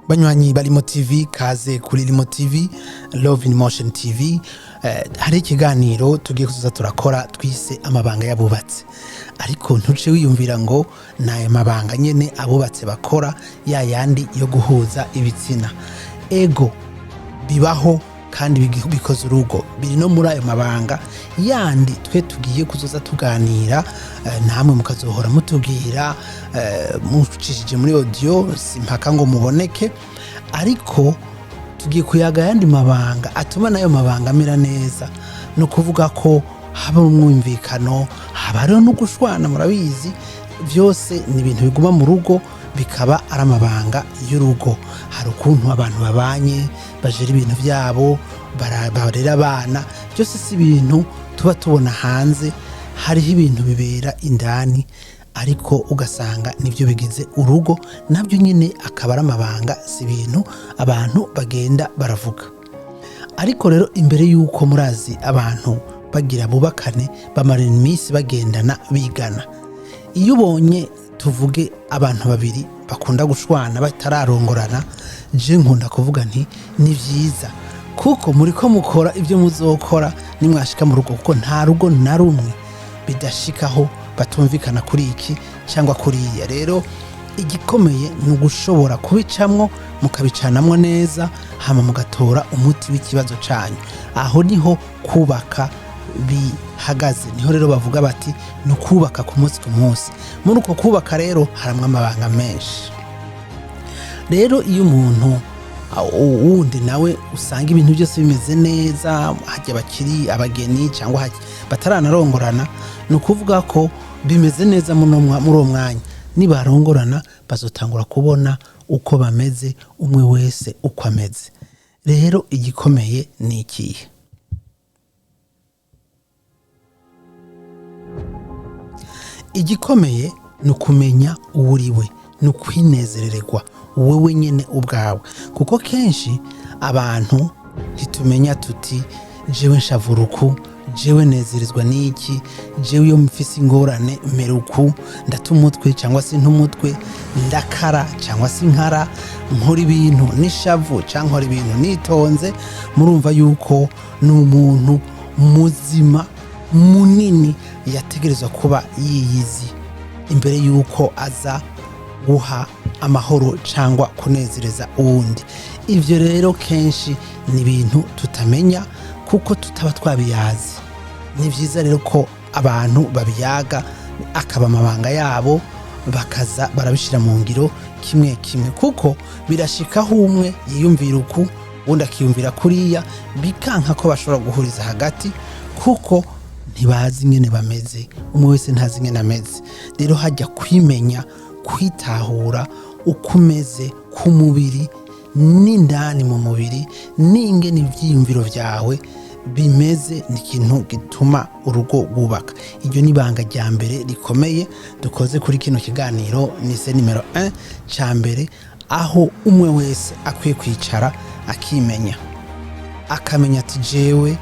Banywanyi barimo TV kaze kuri Limo TV Love in Motion TV hari ikiganiro tugiye kuza turakora twise amabanga y'abubatse ariko ntuce wiyumvira ngo naye mabanga nyene abubatse bakora ya yandi yo guhuza ibitsina ego bibaho kandi bikoze urugo biri no muri ayo mabanga yandi twe tugiye kuzoza tuganira namwe mukazohora mutubwira mucishije muri audio simpaka ngo muboneke ariko tugiye kuyaga yandi mabanga atuma nayo mabanga amera neza no kuvuga ko haba umwumvikano haba rero no gushwana murabizi byose ni ibintu biguma mu rugo bikaba ari amabanga y'urugo hari ukuntu abantu babanye bajera ibintu byabo barera abana byose si ibintu tuba tubona hanze hariho ibintu bibera indani ariko ugasanga nibyo bigize urugo nabyo nyine akaba ari amabanga si ibintu abantu bagenda baravuga ariko rero imbere yuko murazi abantu bagira bubakane bamara iminsi bagendana bigana iyo ubonye tuvuge abantu babiri bakunda gushwana batararongorana je nkunda kuvuga nti ni vyiza kuko muri ko mukora ibyo muzokora nimwashika mu rugo kuko nta rugo na rumwe bidashikaho batumvikana kuri iki cyangwa kuriya rero igikomeye ni ugushobora kubicamwo mukabicanamwo neza hama mugatora umuti w'ikibazo canyu aho niho kubaka bihagaze niho rero bavuga bati no kubaka ku munsi ku munsi muri uko kubaka rero haramwe amabanga menshi rero iyo umuntu wundi nawe usanga ibintu byose bimeze neza hajya bakiri abageni cyangwa bataranarongorana no kuvuga ko bimeze neza muri uwo mwanya nibarongorana bazotangura kubona uko bameze umwe wese uko ameze rero igikomeye ni ikihe igikomeye ni ukumenya uwuriwe ni ukwinezererwa wewe nyene ubwawe kuko kenshi abantu ntitumenya tuti jewe nshavuruku jewe nezerizwa n'iki jewe iyo mfise ingorane meruku ndatumutwe cyangwa se ntumutwe ndakara cyangwa se nkara nkora ibintu nishavu cyangwa nkora ibintu nitonze murumva yuko n'umuntu muzima munini yategerezwa kuba yiyizi imbere yuko aza guha amahoro cyangwa kunezereza uwundi ivyo rero kenshi ni ibintu tutamenya kuko tutaba twabiyazi ni vyiza rero ko abantu babiyaga akaba amabanga yabo bakaza barabishira mu ngiro kimwe kimwe kuko birashikaho umwe yiyumvira uku undi akiyumvira kuriya bikanka ko bashobora guhuriza hagati kuko ntibazi ingene bameze umwe wese ntazi ingene ameze rero hajya kwimenya kwitahura uko umeze ku mubiri n'indani mu mubiri n'ingene ivyiyumviro vyawe bimeze ni ikintu gituma urugo rwubaka iryo ni ibanga rya mbere rikomeye dukoze kuri kino kiganiro nise nimero 1 ca mbere aho umwe wese akwiye kwicara akimenya akamenya ati jewe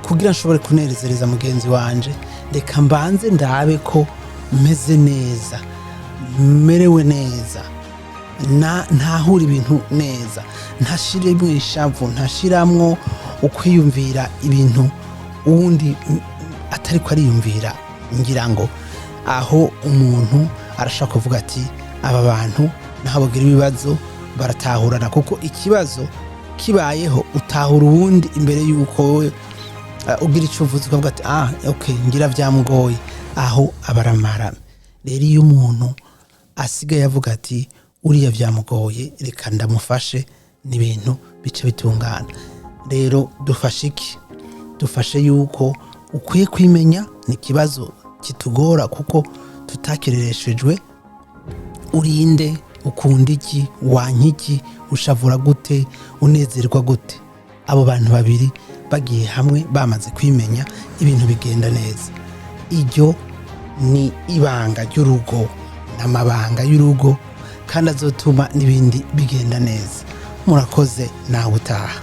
kugira nshobore kunezereza mugenzi wanje reka mbanze ndabe ko meze neza merewe neza ntahura ibintu neza ntashiremwo ishavu ntashiramwo ukwiyumvira ibintu uwundi atari ko ariyumvira ngira ngo aho umuntu arashaka kuvuga ati aba bantu naho bagira ibibazo baratahurana kuko ikibazo kibayeho utahura uwundi imbere yuko wowe ugira icyo uvuze ukavuga ati okay ngira byamugoye aho abaramara rero iyo umuntu asigaye avuga ati uriya byamugoye reka ndamufashe n'ibintu bice bitungana rero dufashe iki dufashe yuko ukwiye kwimenya ni ikibazo kitugora kuko tutakirereshejwe urinde ukunda iki wankiki ushavura gute unezerwa gute abo bantu babiri bagiye hamwe bamaze kwimenya ibintu bigenda neza iryo ni ibanga ry'urugo n'amabanga y'urugo kandi azotuma n'ibindi bigenda neza murakoze nawe utaha